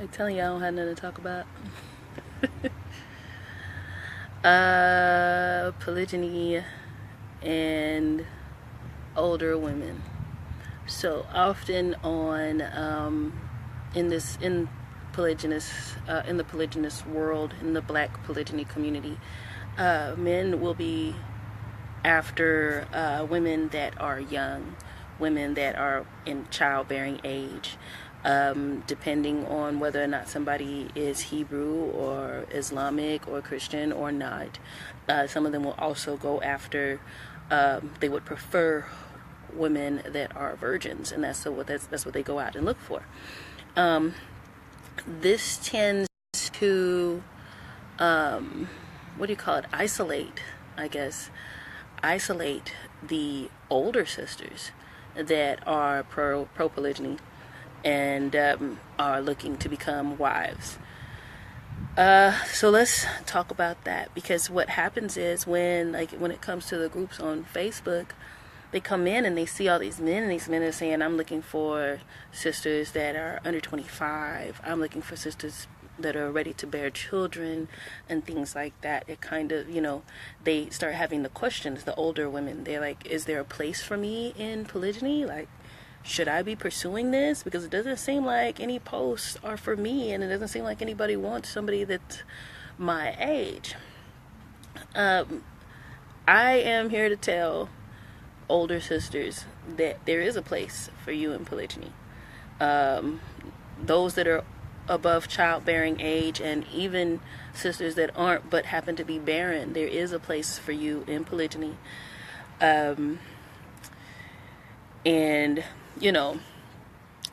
I telling you I don't have nothing to talk about. Polygyny and older women. So often on in polygynous in the polygynous world, in the black polygyny community, men will be after women that are young, women that are in childbearing age, depending on whether or not somebody is Hebrew or Islamic or Christian or not. Some of them will also go after, they would prefer women that are virgins, and that's what they go out and look for. This tends to, what do you call it? Isolate the older sisters that are pro polygyny and are looking to become wives. So let's talk about that, because what happens is when it comes to the groups on Facebook, they come in and they see all these men, and these men are saying, I'm looking for sisters that are under 25. I'm looking for sisters that are ready to bear children and things like that. It kind of, they start having the questions, the older women. They're like, is there a place for me in polygyny? Like, should I be pursuing this? Because it doesn't seem like any posts are for me, and it doesn't seem like anybody wants somebody that's my age. I am here to tell older sisters that there is a place for you in polygyny. Those that are above childbearing age, and even sisters that aren't but happen to be barren, there is a place for you in polygyny. And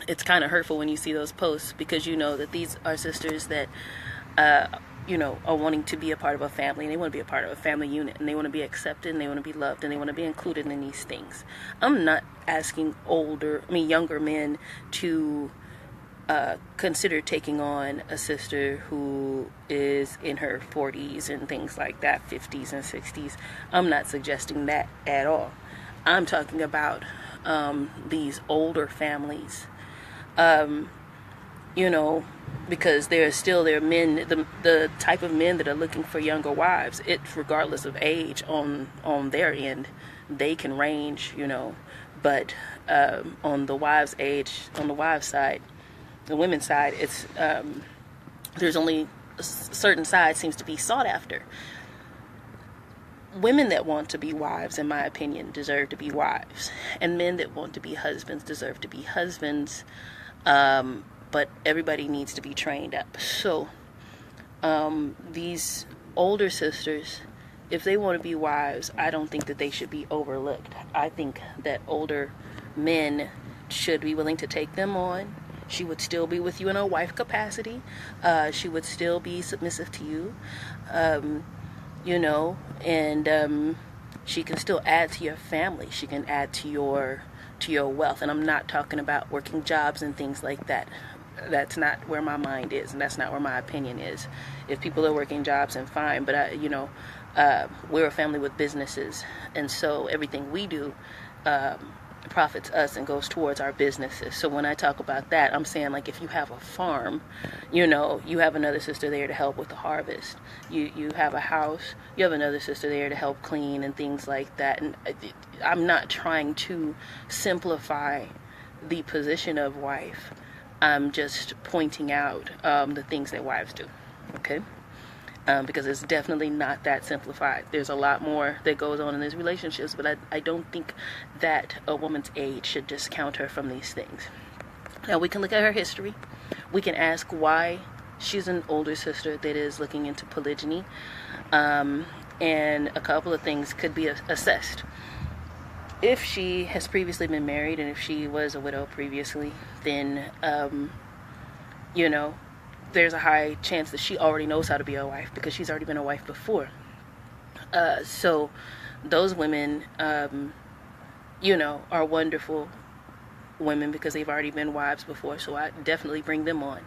it's kind of hurtful when you see those posts, because you know that these are sisters that are wanting to be a part of a family, and they want to be a part of a family unit, and they want to be accepted, and they want to be loved, and they want to be included in these things. I'm not asking younger men to consider taking on a sister who is in her 40s and things like that, 50s and 60s. I'm not suggesting that at all. I'm talking about these older families, because there are men, the type of men that are looking for younger wives. It's regardless of age on their end, they can range, but on the wives' side, the women's side, it's there's only a certain side seems to be sought after. Women that want to be wives, in my opinion, deserve to be wives, and men that want to be husbands deserve to be husbands. But everybody needs to be trained up. So these older sisters, if they want to be wives, I don't think that they should be overlooked. I think that older men should be willing to take them on. She would still be with you in a wife capacity. She would still be submissive to you, and she can still add to your family. She can add to your wealth. And I'm not talking about working jobs and things like that. That's not where my mind is, and that's not where my opinion is. If people are working jobs, then fine. But we're a family with businesses, and so everything we do profits us and goes towards our businesses. So when I talk about that, I'm saying, like, if you have a farm, you have another sister there to help with the harvest. You have a house, you have another sister there to help clean and things like that. And I'm not trying to simplify the position of wife. I'm just pointing out the things that wives do, okay? Because it's definitely not that simplified. There's a lot more that goes on in these relationships, but I don't think that a woman's age should discount her from these things. Now, we can look at her history. We can ask why she's an older sister that is looking into polygyny, and a couple of things could be assessed. If she has previously been married, and if she was a widow previously, then there's a high chance that she already knows how to be a wife, because she's already been a wife before. So those women, are wonderful women because they've already been wives before. So I definitely bring them on.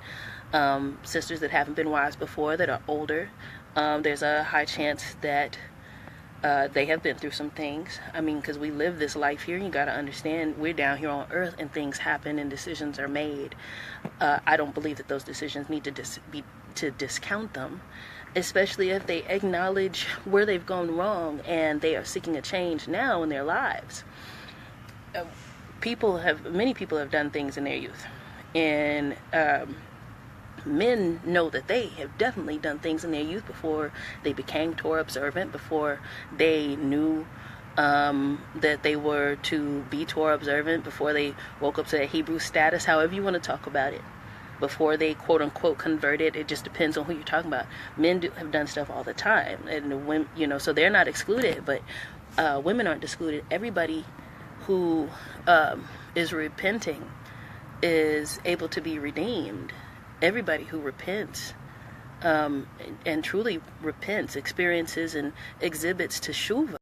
Sisters that haven't been wives before, that are older, there's a high chance that They have been through some things. I mean, because we live this life here, and you got to understand we're down here on earth and things happen and decisions are made. I don't believe that those decisions need to discount them, especially if they acknowledge where they've gone wrong and they are seeking a change now in their lives. Many people have done things in their youth, and men know that they have definitely done things in their youth before they became Torah observant, before they knew that they were to be Torah observant, before they woke up to their Hebrew status, however you want to talk about it, before they quote unquote converted. It just depends on who you're talking about. Men have done stuff all the time, and the women, so they're not excluded, but women aren't excluded. Everybody who is repenting is able to be redeemed. Everybody who repents and truly repents, experiences and exhibits teshuvah